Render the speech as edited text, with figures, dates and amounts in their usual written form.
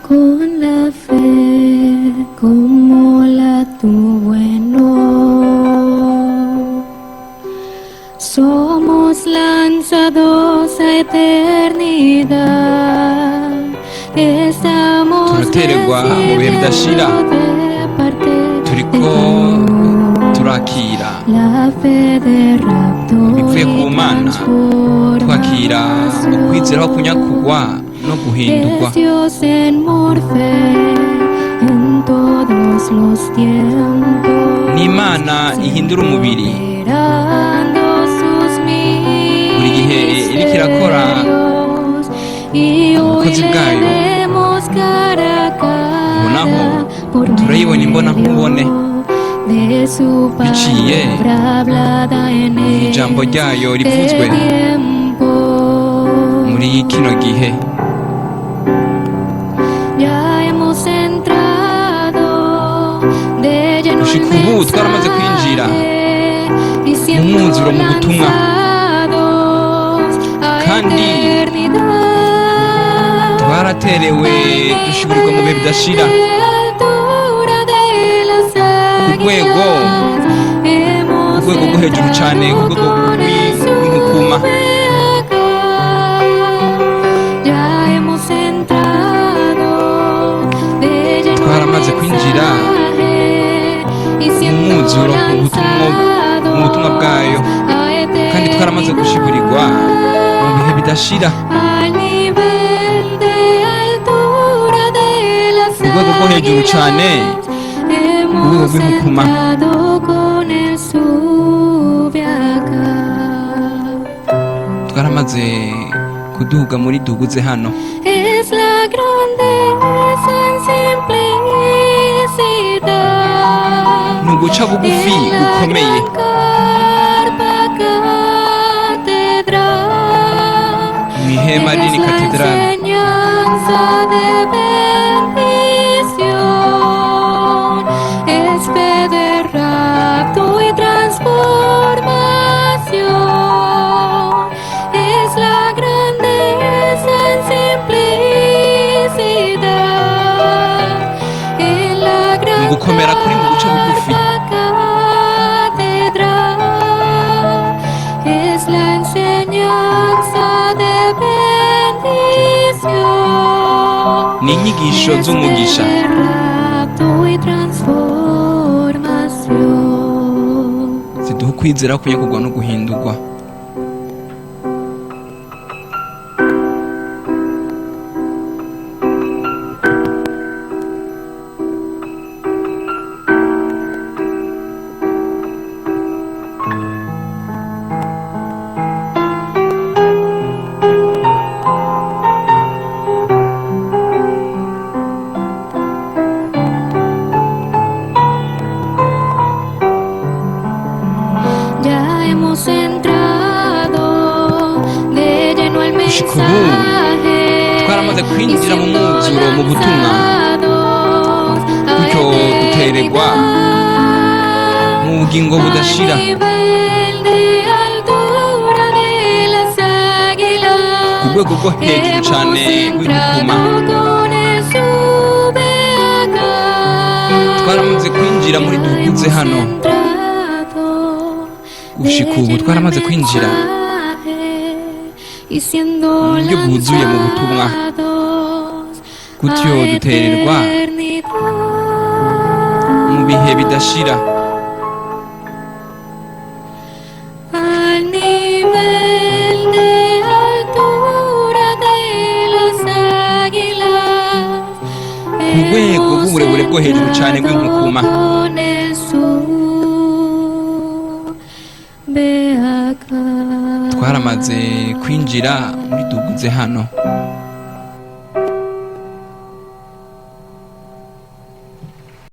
con la fe como la tuve, no. Somos lanzados a eternidad. Estamos turaterwa mu bihe bidashira, turiko turakira bivuye ku Mana, twakira ukwizera ko kunyakugwa no guhindurwa. N'Imana ihindura umubiri buri gihe iriko irakora ubukozi bwayo, ubonaho turayibona imbonankubone biciye mu ijambo ryayo rivuzwe muri kino gihe. Gushika ubu twaramaze kwinjira mu mwuzuro mu butumwa, kandi twaraterewe dushiburirwa mu bihe bidashira ku rwego rwo hejuru cyane, ku rwego rw'inkukuma. Twaramaze kwinjira mu mwuzuro mu butumwa bwayo, kandi twaramaze gushiburirwa mu bihe bidashira ku rwego rwo hejuru cyane, ku rwego rw'inkukuma. Twaramaze kuduga muri duguze hano. Ni uguca bugufi gukomeye, mu ihema rinini katedrali. Mu gukomera kuri mu guca bugufi, ni inyigisho z'umugisha. Ziduha ukwizera kunyakugwa no guhindurwa. Gushika ubu twaramaze kwinjira mu mwuzuro mu butumwa, gutyo dutererwa mu bugingo budashira ku rwego rwo hejuru cyane rw'inkukuma. Twaramaze kwinjira muri duguze hano. Gushika ubu twaramaze kwinjira mu buryo bwuzuye mu butumwa, gutyo dutererwa mu bihe bidashira. Ku rwego rw'uburebure bwo hejuru cyane rw'inkukuma. Twaramaze kwinjira muri duguze hano.